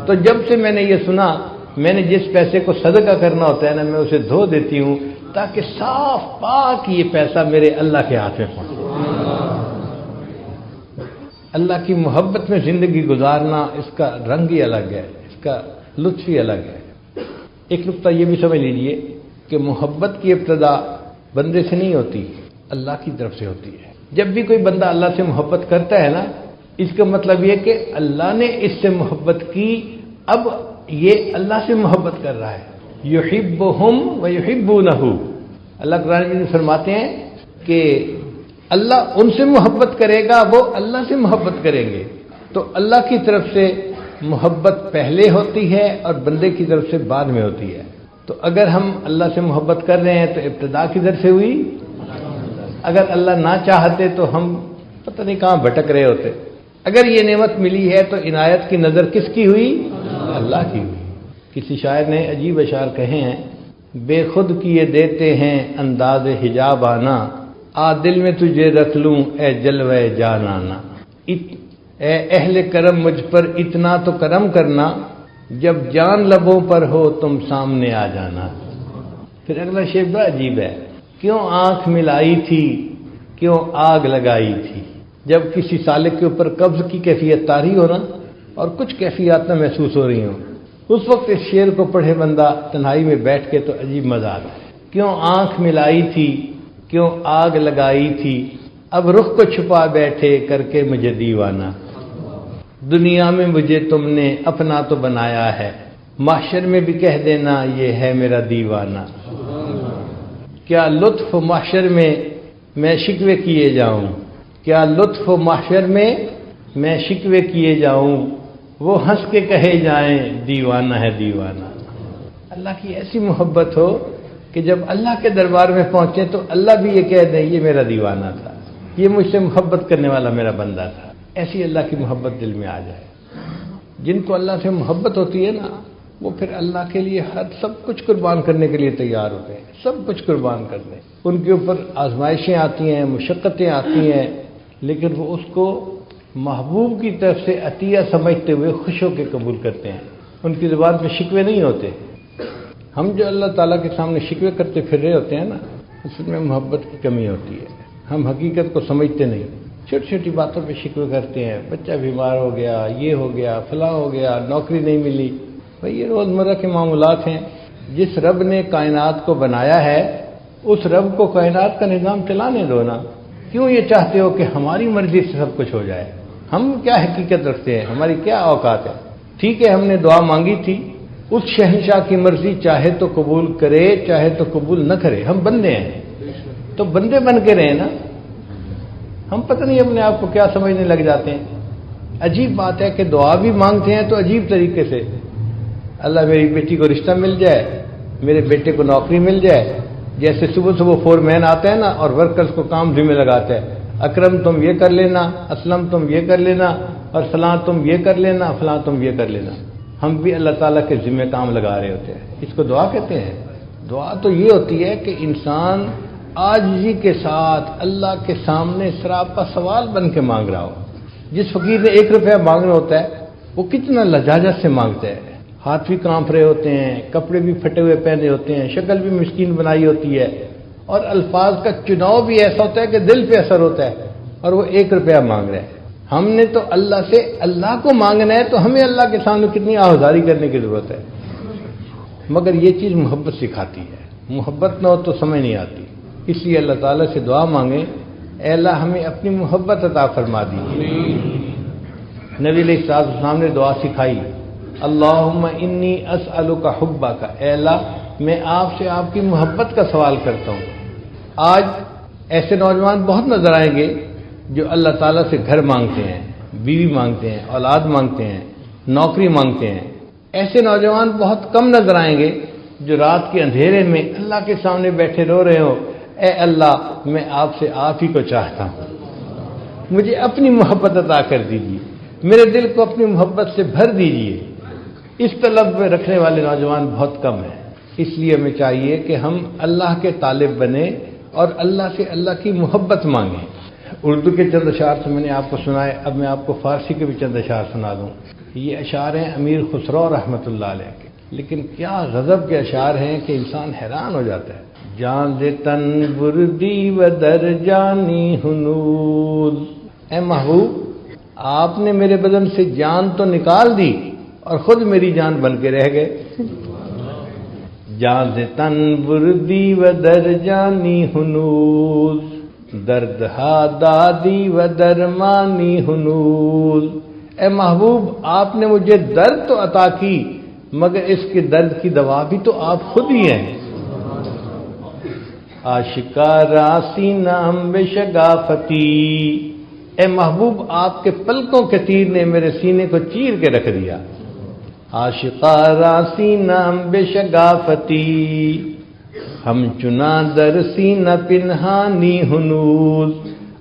Speaker 1: تو جب سے میں نے یہ سنا، میں نے جس پیسے کو صدقہ کرنا ہوتا ہے نا، میں اسے دھو دیتی ہوں تاکہ صاف پاک یہ پیسہ میرے اللہ کے ہاتھ میں پہنچے۔ اللہ کی محبت میں زندگی گزارنا، اس کا رنگ ہی الگ ہے، اس کا لطف ہی الگ ہے۔ ایک نقطہ یہ بھی سمجھ لیجئے کہ محبت کی ابتدا بندے سے نہیں ہوتی، اللہ کی طرف سے ہوتی ہے۔ جب بھی کوئی بندہ اللہ سے محبت کرتا ہے نا، اس کا مطلب یہ کہ اللہ نے اس سے محبت کی، اب یہ اللہ سے محبت کر رہا ہے۔ یحبہم ویحبونہ، اللہ قرآن میں فرماتے ہیں کہ اللہ ان سے محبت کرے گا، وہ اللہ سے محبت کریں گے۔ تو اللہ کی طرف سے محبت پہلے ہوتی ہے اور بندے کی طرف سے بعد میں ہوتی ہے۔ تو اگر ہم اللہ سے محبت کر رہے ہیں تو ابتدا کدھر سے ہوئی؟ اگر اللہ نہ چاہتے تو ہم پتہ نہیں کہاں بھٹک رہے ہوتے۔ اگر یہ نعمت ملی ہے تو عنایت کی نظر کس کی ہوئی؟ اللہ کی ہوئی۔ کسی شاعر نے عجیب اشعار کہے ہیں، بے خود کیے دیتے ہیں انداز حجاب آنا، آ دل میں تجھے رکھ لوں اے جلوہ جانانا۔ اے اہل کرم مجھ پر اتنا تو کرم کرنا، جب جان لبوں پر ہو تم سامنے آ جانا۔ پھر اگلا شعر بڑا عجیب ہے، کیوں آنکھ ملائی تھی، کیوں آگ لگائی تھی۔ جب کسی سالک کے اوپر قبض کی کیفیت طاری ہو نا اور کچھ کیفیات نہ محسوس ہو رہی ہوں، اس وقت اس شعر کو پڑھے بندہ تنہائی میں بیٹھ کے تو عجیب مزہ آتا ہے۔ کیوں آنکھ ملائی تھی، کیوں آگ لگائی تھی، اب رخ کو چھپا بیٹھے کر کے مجھے دیوانہ۔ دنیا میں مجھے تم نے اپنا تو بنایا ہے، محشر میں بھی کہہ دینا یہ ہے میرا دیوانہ۔ کیا لطف محشر میں شکوے کیے جاؤں، کیا لطف محشر میں شکوے کیے جاؤں، وہ ہنس کے کہے جائیں دیوانہ ہے دیوانہ۔ اللہ کی ایسی محبت ہو کہ جب اللہ کے دربار میں پہنچے تو اللہ بھی یہ کہہ دیں یہ میرا دیوانہ تھا، یہ مجھ سے محبت کرنے والا میرا بندہ تھا۔ ایسی اللہ کی محبت دل میں آ جائے۔ جن کو اللہ سے محبت ہوتی ہے نا، وہ پھر اللہ کے لیے سب کچھ قربان کرنے کے لیے تیار ہوتے ہیں، سب کچھ قربان کر دیں۔ ان کے اوپر آزمائشیں آتی ہیں، مشقتیں آتی ہیں، لیکن وہ اس کو محبوب کی طرف سے عطیہ سمجھتے ہوئے خوش ہو کے قبول کرتے ہیں۔ ان کی زبان پہ شکوے نہیں ہوتے۔ ہم جو اللہ تعالیٰ کے سامنے شکوے کرتے پھر رہے ہوتے ہیں نا، اس میں محبت کی کمی ہوتی ہے۔ ہم حقیقت کو سمجھتے نہیں، چھوٹی چھوٹی باتوں پہ شکوے کرتے ہیں، بچہ بیمار ہو گیا، یہ ہو گیا، فلاں ہو گیا، نوکری نہیں ملی۔ بھئی یہ روزمرہ کے معاملات ہیں۔ جس رب نے کائنات کو بنایا ہے، اس رب کو کائنات کا نظام چلانے دو نا۔ کیوں یہ چاہتے ہو کہ ہماری مرضی سے سب کچھ ہو جائے؟ ہم کیا حقیقت رکھتے ہیں؟ ہماری کیا اوقات ہے؟ ٹھیک ہے ہم نے دعا مانگی تھی، اس شہنشاہ کی مرضی چاہے تو قبول کرے چاہے تو قبول نہ کرے، ہم بندے ہیں تو بندے بن کے رہے نا۔ ہم پتہ نہیں اپنے آپ کو کیا سمجھنے لگ جاتے ہیں۔ عجیب بات ہے کہ دعا بھی مانگتے ہیں تو عجیب طریقے سے، اللہ میری بیٹی کو رشتہ مل جائے، میرے بیٹے کو نوکری مل جائے۔ جیسے صبح صبح فور مین آتا ہے نا اور ورکرز کو کام ذمہ لگاتا ہے، اکرم تم یہ کر لینا، اسلم تم یہ کر لینا، اور فلاں تم یہ کر لینا، فلاں تم یہ کر لینا۔ ہم بھی اللہ تعالیٰ کے ذمہ کام لگا رہے ہوتے ہیں۔ اس کو دعا کہتے ہیں؟ دعا تو یہ ہوتی ہے کہ انسان عاجزی کے ساتھ اللہ کے سامنے سراپا سوال بن کے مانگ رہا ہو. جس فقیر نے 1 روپیہ مانگنا ہوتا ہے وہ کتنا لجاجت سے مانگتا ہے، ہاتھ بھی کانپ رہے ہوتے ہیں، کپڑے بھی پھٹے ہوئے پہنے ہوتے ہیں، شکل بھی مسکین بنائی ہوتی ہے، اور الفاظ کا چناؤ بھی ایسا ہوتا ہے کہ دل پہ اثر ہوتا ہے، اور وہ 1 روپیہ مانگ رہے ہیں. ہم نے تو اللہ سے اللہ کو مانگنا ہے، تو ہمیں اللہ کے سامنے کتنی آہذاری کرنے کی ضرورت ہے. مگر یہ چیز محبت سکھاتی ہے، محبت نہ ہو تو سمجھ نہیں آتی. اس لیے اللہ تعالیٰ سے دعا مانگیں، اے اللہ ہمیں اپنی محبت عطا فرما دیجیے. نبی علیہ السلام نے دعا سکھائی، اللہم انی اسألک حبک، اے اللہ میں آپ سے آپ کی محبت کا سوال کرتا ہوں. آج ایسے نوجوان بہت نظر آئیں گے جو اللہ تعالیٰ سے گھر مانگتے ہیں، بیوی مانگتے ہیں، اولاد مانگتے ہیں، نوکری مانگتے ہیں. ایسے نوجوان بہت کم نظر آئیں گے جو رات کے اندھیرے میں اللہ کے سامنے بیٹھے رو رہے ہو، اے اللہ میں آپ سے آپ ہی کو چاہتا ہوں، مجھے اپنی محبت عطا کر دیجیے، میرے دل کو اپنی محبت سے بھر دیجیے. اس طلب میں رکھنے والے نوجوان بہت کم ہیں. اس لیے ہمیں چاہیے کہ ہم اللہ کے طالب بنیں اور اللہ سے اللہ کی محبت مانگیں. اردو کے چند اشعار سے میں نے آپ کو سنائے، اب میں آپ کو فارسی کے بھی چند اشعار سنا دوں. یہ اشعار ہیں امیر خسرو رحمۃ اللہ علیہ کے، لیکن کیا غضب کے اشعار ہیں کہ انسان حیران ہو جاتا ہے. جان دے تن بردی و در جانی ہنود، اے محبوب آپ نے میرے بدن سے جان تو نکال دی اور خود میری جان بن کے رہ گئے. جان دے تن بردی و در جانی ہنود، درد ہا دادی و درمانی ہنود. اے محبوب آپ نے مجھے درد تو عطا کی مگر اس کے درد کی دوا بھی تو آپ خود ہی ہیں. آشکارا سینہ بے شگافتی، اے محبوب آپ کے پلکوں کے تیر نے میرے سینے کو چیر کے رکھ دیا. آشکارا سینہ بے شگافتی، ہم چنا در سینہ پنہانی ہنود.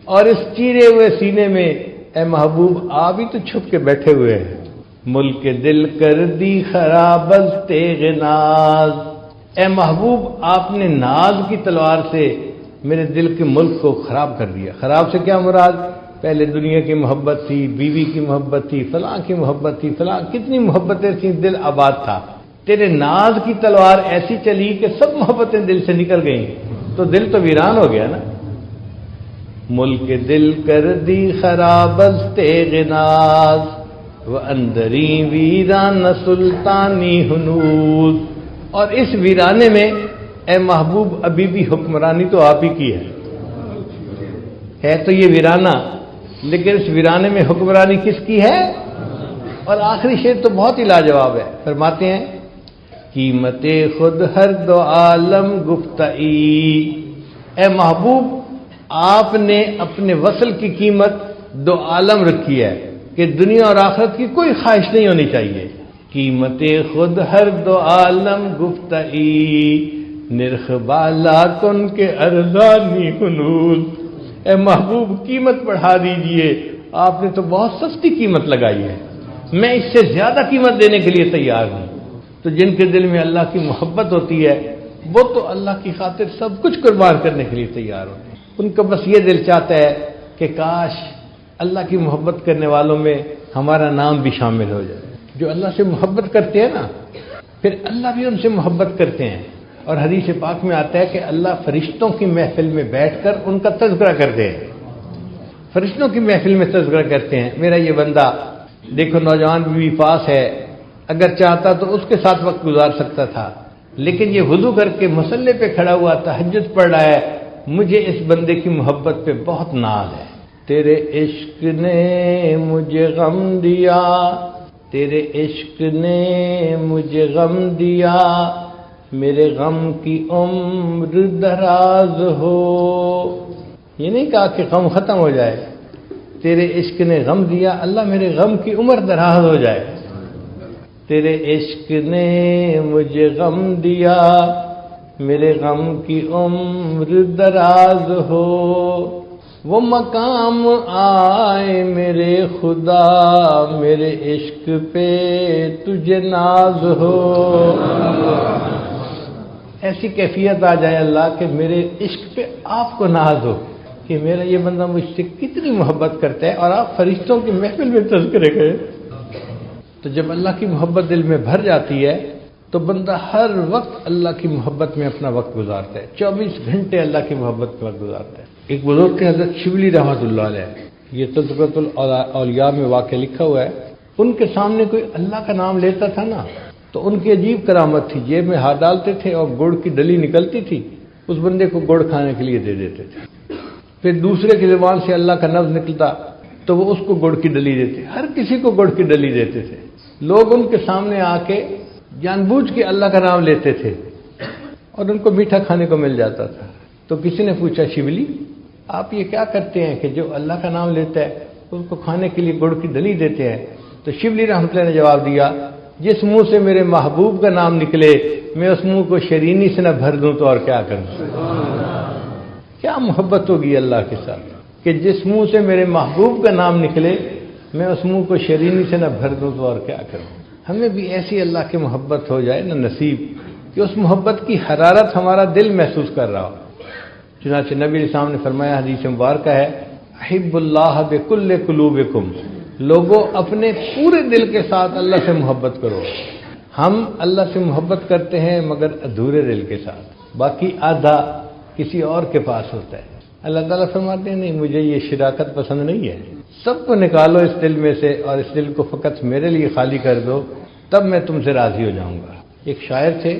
Speaker 1: اور اس چیرے ہوئے سینے میں اے محبوب آپ ہی تو چھپ کے بیٹھے ہوئے ہیں. ملک دل کر دی خراب از تیغ ناز، اے محبوب آپ نے ناز کی تلوار سے میرے دل کے ملک کو خراب کر دیا. خراب سے کیا مراد؟ پہلے دنیا کی محبت تھی، بیوی کی محبت تھی، فلاں کی محبت تھی، فلاں کتنی محبتیں تھیں، دل آباد تھا. تیرے ناز کی تلوار ایسی چلی کہ سب محبتیں دل سے نکل گئیں تو دل تو ویران ہو گیا نا. ملک دل کر دی خراب از تیغ ناز، و اندری ویران سلطانی ہنود. اور اس ویرانے میں اے محبوب ابھی بھی حکمرانی تو آپ ہی کی ہے تو یہ ویرانہ، لیکن اس ویرانے میں حکمرانی کس کی ہے؟ اور آخری شعر تو بہت ہی لاجواب ہے. فرماتے ہیں قیمت خود ہر دو عالم گفتئی، اے محبوب آپ نے اپنے وصل کی قیمت 2 عالم رکھی ہے کہ دنیا اور آخرت کی کوئی خواہش نہیں ہونی چاہیے. قیمت خود ہر 2 عالم گفتئی، نرخ بالا کن کے ارزانی ہنود. اے محبوب قیمت بڑھا دیجئے، آپ نے تو بہت سستی قیمت لگائی ہے، میں اس سے زیادہ قیمت دینے کے لیے تیار ہوں. تو جن کے دل میں اللہ کی محبت ہوتی ہے وہ تو اللہ کی خاطر سب کچھ قربان کرنے کے لیے تیار ہوتے ہیں. ان کا بس یہ دل چاہتا ہے کہ کاش اللہ کی محبت کرنے والوں میں ہمارا نام بھی شامل ہو جائے. جو اللہ سے محبت کرتے ہیں نا پھر اللہ بھی ان سے محبت کرتے ہیں. اور حدیث پاک میں آتا ہے کہ اللہ فرشتوں کی محفل میں بیٹھ کر ان کا تذکرہ کرتے ہیں. فرشتوں کی محفل میں تذکرہ کرتے ہیں، میرا یہ بندہ دیکھو نوجوان بھی پاس ہے، اگر چاہتا تو اس کے ساتھ وقت گزار سکتا تھا، لیکن یہ وضو کر کے مصلے پہ کھڑا ہوا تہجد پڑھ رہا ہے. مجھے اس بندے کی محبت پہ بہت ناز ہے. تیرے عشق نے مجھے غم دیا، تیرے عشق نے مجھے غم دیا، میرے غم کی عمر دراز ہو. یہ نہیں کہا کہ غم ختم ہو جائے، تیرے عشق نے غم دیا، اللہ میرے غم کی عمر دراز ہو جائے. تیرے عشق نے مجھے غم دیا، میرے غم کی عمر دراز ہو. وہ مقام آئے میرے خدا، میرے عشق پہ تجھے ناز ہو. ایسی کیفیت آ جائے اللہ کہ میرے عشق پہ آپ کو ناز ہو کہ میرا یہ بندہ مجھ سے کتنی محبت کرتا ہے، اور آپ فرشتوں کی محفل میں تذکرے کریں۔ تو جب اللہ کی محبت دل میں بھر جاتی ہے تو بندہ ہر وقت اللہ کی محبت میں اپنا وقت گزارتا ہے، 24 گھنٹے اللہ کی محبت میں وقت گزارتا ہے۔ ایک بزرگ کے حضرت شبلی رحمۃ اللہ علیہ، یہ تذکرۃ الاولیاء میں واقعہ لکھا ہوا ہے، ان کے سامنے کوئی اللہ کا نام لیتا تھا نا تو ان کی عجیب کرامت تھی، جیب میں ہاتھ ڈالتے تھے اور گڑ کی ڈلی نکلتی تھی، اس بندے کو گڑ کھانے کے لیے دے دیتے تھے۔ پھر دوسرے کی زبان سے اللہ کا لفظ نکلتا تو وہ اس کو گڑ کی ڈلی دیتے، ہر کسی کو گڑ کی ڈلی دیتے تھے۔ لوگ ان کے سامنے آ کے جان بوجھ کے اللہ کا نام لیتے تھے اور ان کو میٹھا کھانے کو مل جاتا تھا۔ تو کسی نے پوچھا، شبلی آپ یہ کیا کرتے ہیں کہ جو اللہ کا نام لیتا ہے اس کو کھانے کے لیے گڑ کی ڈلی دیتے ہیں؟ تو شبلی رحمۃ اللہ نے جواب دیا، جس منہ سے میرے محبوب کا نام نکلے میں اس منہ کو شرینی سے نہ بھر دوں تو اور کیا کروں۔ کیا محبت ہوگی اللہ کے ساتھ کہ جس منہ سے میرے محبوب کا نام نکلے میں اس منہ کو شرینی سے نہ بھر دوں تو اور کیا کروں۔ ہمیں بھی ایسی اللہ کی محبت ہو جائے نہ نصیب کہ اس محبت کی حرارت ہمارا دل محسوس کر رہا ہو۔ چنانچہ نبی علیہ السلام نے فرمایا، حدیث مبارکہ ہے، احب اللہ بکل قلوبکم، لوگوں اپنے پورے دل کے ساتھ اللہ سے محبت کرو۔ ہم اللہ سے محبت کرتے ہیں مگر ادھورے دل کے ساتھ، باقی آدھا کسی اور کے پاس ہوتا ہے۔ اللہ تعالیٰ فرماتے ہیں نہیں، مجھے یہ شراکت پسند نہیں ہے، سب کو نکالو اس دل میں سے اور اس دل کو فقط میرے لیے خالی کر دو، تب میں تم سے راضی ہو جاؤں گا۔ ایک شاعر تھے،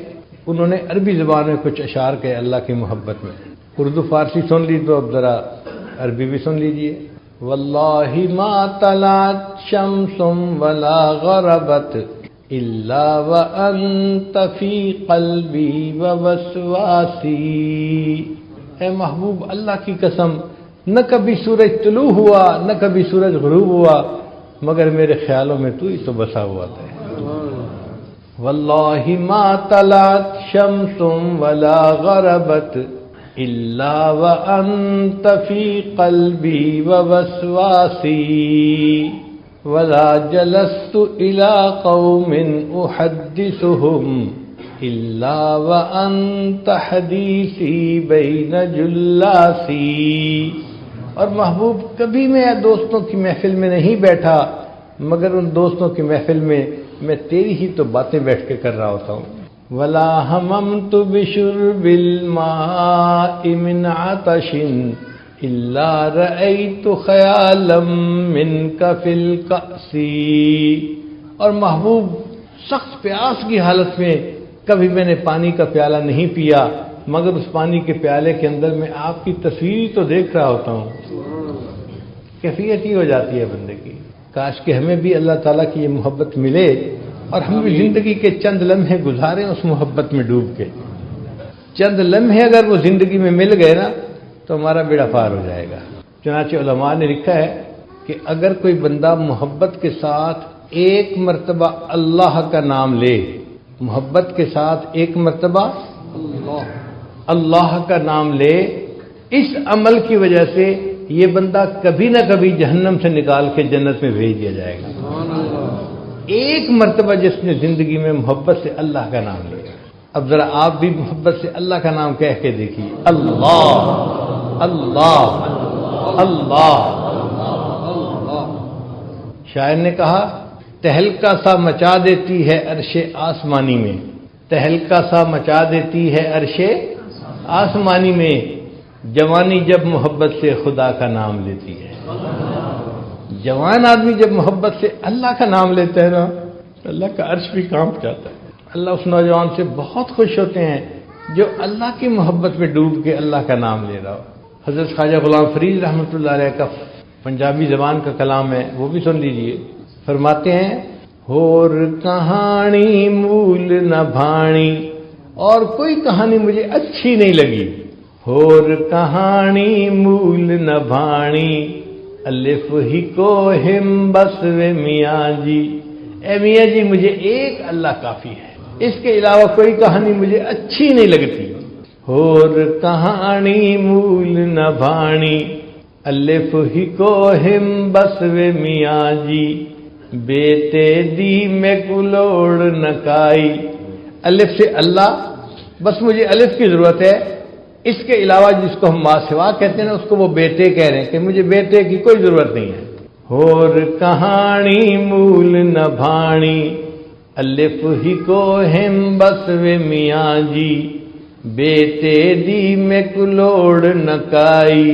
Speaker 1: انہوں نے عربی زبان میں کچھ اشعار کہے اللہ کی محبت میں، اردو فارسی سن لی تو اب ذرا عربی بھی سن لیجئے۔ واللہ ما طلعت شمس ولا غربت الا وانت فی قلبی ووسواسی، اے محبوب اللہ کی قسم، نہ کبھی سورج طلوع ہوا نہ کبھی سورج غروب ہوا مگر میرے خیالوں میں تو ہی تو بسا ہوا تھا۔ واللہ ما طلعت شمس ولا غربت الا وانت فی قلبی ووسواسی، ولا جلست الى قوم احدثهم الا وانت حدیثی بین جلاسی، اور محبوب کبھی میں دوستوں کی محفل میں نہیں بیٹھا مگر ان دوستوں کی محفل میں میں تیری ہی تو باتیں بیٹھ کے کر رہا ہوتا ہوں۔ ولا ہممت بشرب الماء من عطش الا رأیت خیالا منک فی الکأس، اور محبوب سخت پیاس کی حالت میں کبھی میں نے پانی کا پیالہ نہیں پیا مگر اس پانی کے پیالے کے اندر میں آپ کی تصویر تو دیکھ رہا ہوتا ہوں۔ کیفیت ہی ہو جاتی ہے بندے کی۔ کاش کہ ہمیں بھی اللہ تعالیٰ کی یہ محبت ملے اور ہم بھی زندگی کے چند لمحے گزاریں اس محبت میں ڈوب کے۔ چند لمحے اگر وہ زندگی میں مل گئے نا تو ہمارا بیڑا پار ہو جائے گا۔ چنانچہ علماء نے لکھا ہے کہ اگر کوئی بندہ محبت کے ساتھ ایک مرتبہ اللہ کا نام لے، محبت کے ساتھ ایک مرتبہ اللہ کا نام لے، اس عمل کی وجہ سے یہ بندہ کبھی نہ کبھی جہنم سے نکال کے جنت میں بھیج دیا جائے گا۔ ایک مرتبہ جس نے زندگی میں محبت سے اللہ کا نام لیا۔ اب ذرا آپ بھی محبت سے اللہ کا نام کہہ کے دیکھیے، اللہ اللہ اللہ۔ شاعر نے کہا، تہلکا سا مچا دیتی ہے عرش آسمانی میں، تہلکا سا مچا دیتی ہے عرش آسمانی میں، جوانی جب محبت سے خدا کا نام لیتی ہے۔ جوان آدمی جب محبت سے اللہ کا نام لیتا ہے نا تو اللہ کا عرش بھی کانپ جاتا ہے۔ اللہ اس نوجوان سے بہت خوش ہوتے ہیں جو اللہ کی محبت میں ڈوب کے اللہ کا نام لے رہا ہو۔ حضرت خواجہ غلام فرید رحمۃ اللہ علیہ کا پنجابی زبان کا کلام ہے، وہ بھی سن لیجئے۔ فرماتے ہیں، ہور کہانی مول نہ بھانی، اور کوئی کہانی مجھے اچھی نہیں لگی، ہور کہانی مول نہ بھانی، الف ہی کو ہم بس و میاں جی، اے میاں جی مجھے ایک اللہ کافی ہے، اس کے علاوہ کوئی کہانی مجھے اچھی نہیں لگتی۔ ہور کہانی مول نہ بھانی، الف ہی کو ہم بس و میاں جی، بیٹے دی میں کلوڑ نہ کائی، الف سے اللہ،
Speaker 2: بس مجھے الف کی ضرورت ہے، اس کے علاوہ جس کو ہم ما سوا کہتے ہیں نا، اس کو وہ بیٹے کہہ رہے ہیں کہ مجھے بیٹے کی کوئی ضرورت نہیں ہے۔ اور کہانی مول نہ بھاڑی، الف ہی کو ہم بس وے میاں جی، بیٹے دی میں کلوڑ نہ کائی،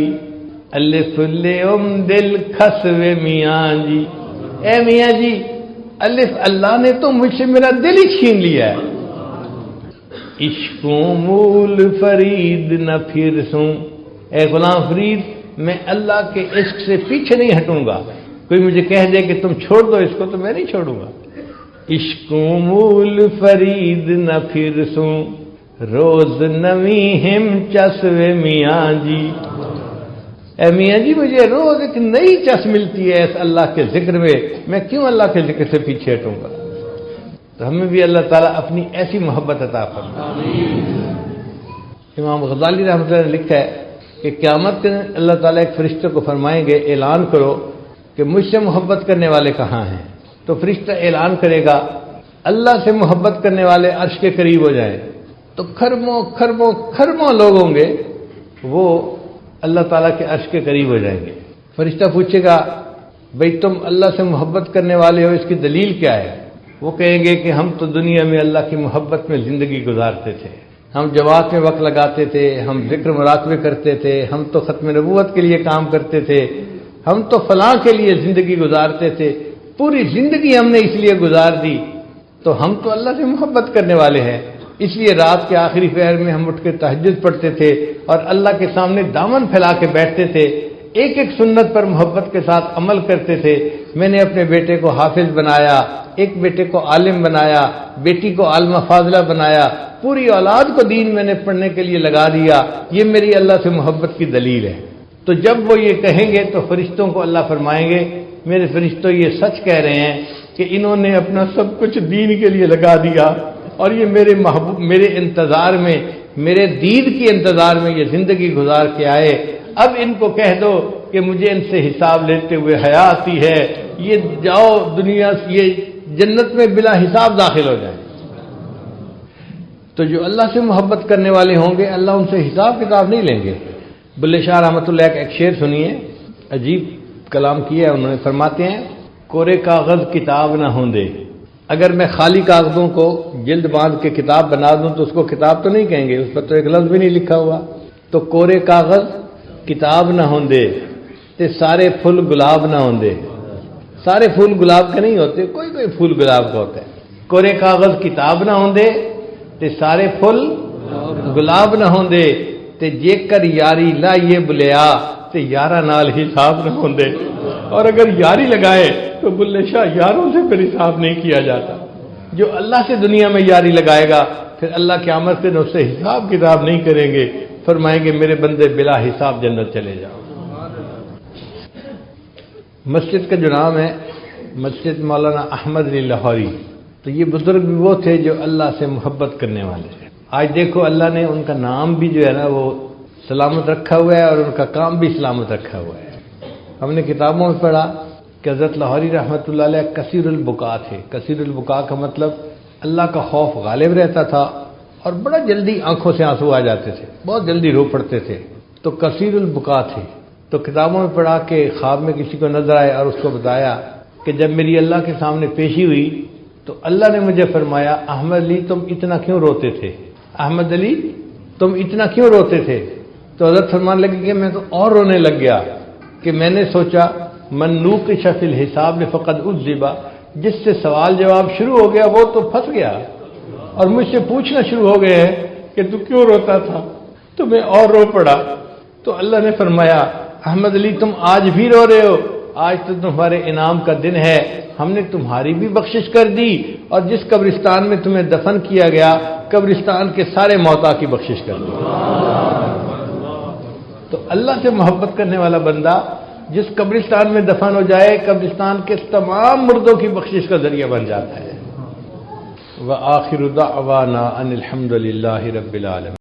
Speaker 2: الف لے دل کھس وے میاں جی۔ اے میاں جی، الف اللہ نے تو مجھ سے میرا دل ہی چھین لیا ہے۔ عشقوں مول فرید نہ پھر سوں، اے غلام فرید میں اللہ کے عشق سے پیچھے نہیں ہٹوں گا۔ کوئی مجھے کہہ دے کہ تم چھوڑ دو اس کو تو میں نہیں چھوڑوں گا۔ عشقوں مول فرید نہ پھر سوں، روز نوی ہم چسوے میاں جی۔ اے میاں جی مجھے روز ایک نئی چس ملتی ہے اس اللہ کے ذکر میں کیوں اللہ کے ذکر سے پیچھے ہٹوں گا؟ تو ہمیں بھی اللہ تعالیٰ اپنی ایسی محبت عطا فرمائے۔ امام غزالی رحمۃ اللہ نے لکھا ہے کہ قیامت کے دن اللہ تعالیٰ ایک فرشتے کو فرمائیں گے اعلان کرو کہ مجھ سے محبت کرنے والے کہاں ہیں؟ تو فرشتہ اعلان کرے گا اللہ سے محبت کرنے والے عرش کے قریب ہو جائیں تو کھربوں کھربوں کھربوں لوگ ہوں گے، وہ اللہ تعالیٰ کے عرش کے قریب ہو جائیں گے۔ فرشتہ پوچھے گا بھئی تم اللہ سے محبت کرنے والے ہو، اس کی دلیل کیا ہے؟ وہ کہیں گے کہ ہم تو دنیا میں اللہ کی محبت میں زندگی گزارتے تھے، ہم جماعت میں وقت لگاتے تھے، ہم ذکر مراقبے کرتے تھے، ہم تو ختم نبوت کے لیے کام کرتے تھے، ہم تو فلاں کے لیے زندگی گزارتے تھے، پوری زندگی ہم نے اس لیے گزار دی، تو ہم تو اللہ سے محبت کرنے والے ہیں، اس لیے رات کے آخری پہر میں ہم اٹھ کے تہجد پڑھتے تھے اور اللہ کے سامنے دامن پھیلا کے بیٹھتے تھے، ایک ایک سنت پر محبت کے ساتھ عمل کرتے تھے۔ میں نے اپنے بیٹے کو حافظ بنایا، ایک بیٹے کو عالم بنایا، بیٹی کو عالمہ فاضلہ بنایا، پوری اولاد کو دین میں نے پڑھنے کے لیے لگا دیا، یہ میری اللہ سے محبت کی دلیل ہے۔ تو جب وہ یہ کہیں گے تو فرشتوں کو اللہ فرمائیں گے میرے فرشتوں یہ سچ کہہ رہے ہیں کہ انہوں نے اپنا سب کچھ دین کے لیے لگا دیا اور یہ میرے انتظار میں، میرے دید کے انتظار میں یہ زندگی گزار کے آئے، اب ان کو کہہ دو کہ مجھے ان سے حساب لیتے ہوئے حیا آتی ہے، یہ جاؤ دنیا سے یہ جنت میں بلا حساب داخل ہو جائیں۔ تو جو اللہ سے محبت کرنے والے ہوں گے اللہ ان سے حساب کتاب نہیں لیں گے۔ بلے شاہ رحمۃ اللہ کا ایک شعر سنیے، عجیب کلام کیا ہے انہوں نے، فرماتے ہیں کورے کاغذ کتاب نہ ہوں دے، اگر میں خالی کاغذوں کو جلد باندھ کے کتاب بنا دوں تو اس کو کتاب تو نہیں کہیں گے، اس پر تو ایک لفظ بھی نہیں لکھا ہوا۔ تو کورے کاغذ کتاب نہ ہوں دے تے سارے پھول گلاب نہ ہوں دے، سارے پھول گلاب کے نہیں ہوتے، کوئی کوئی پھول گلاب کا ہوتا ہے۔ کورے کاغذ کتاب نہ ہوں دے تے سارے پھول گلاب نہ ہوں دے تے جے کر یاری لائیے بلیا تے یارہ نال حساب نہ ہوں دے۔ اور اگر یاری لگائے تو بلے شاہ یاروں سے پھر حساب نہیں کیا جاتا۔ جو اللہ سے دنیا میں یاری لگائے گا پھر اللہ قیامت کے دن اس سے حساب کتاب نہیں کریں گے، فرمائیں گے میرے بندے بلا حساب جنت چلے جاؤ۔ مسجد کا جو نام ہے مسجد مولانا احمد علی لاہوری، تو یہ بزرگ بھی وہ تھے جو اللہ سے محبت کرنے والے تھے۔ آج دیکھو اللہ نے ان کا نام بھی جو ہے نا وہ سلامت رکھا ہوا ہے اور ان کا کام بھی سلامت رکھا ہوا ہے۔ ہم نے کتابوں میں پڑھا کہ حضرت لاہوری رحمۃ اللہ علیہ کثیر البکا تھے۔ کثیر البکا کا مطلب اللہ کا خوف غالب رہتا تھا اور بڑا جلدی آنکھوں سے آنسو آ جاتے تھے، بہت جلدی رو پڑتے تھے، تو کثیر البکا تھے۔ تو کتابوں میں پڑھا کہ خواب میں کسی کو نظر آئے اور اس کو بتایا کہ جب میری اللہ کے سامنے پیشی ہوئی تو اللہ نے مجھے فرمایا احمد علی تم اتنا کیوں روتے تھے، احمد علی تم اتنا کیوں روتے تھے؟ تو حضرت فرمان لگے کہ میں تو اور رونے لگ گیا کہ میں نے سوچا من نوقش فی الحساب فقد عذبا، جس سے سوال جواب شروع ہو گیا وہ تو پھنس گیا اور مجھ سے پوچھنا شروع ہو گئے کہ تو کیوں روتا تھا، تو میں اور رو پڑا۔ تو اللہ نے فرمایا احمد علی تم آج بھی رو رہے ہو، آج تو تمہارے انعام کا دن ہے، ہم نے تمہاری بھی بخشش کر دی اور جس قبرستان میں تمہیں دفن کیا گیا قبرستان کے سارے موتا کی بخشش کر دی۔ تو اللہ سے محبت کرنے والا بندہ جس قبرستان میں دفن ہو جائے قبرستان کے تمام مردوں کی بخشش کا ذریعہ بن جاتا ہے۔ وآخر دعوانا ان الحمد للہ رب العالمین۔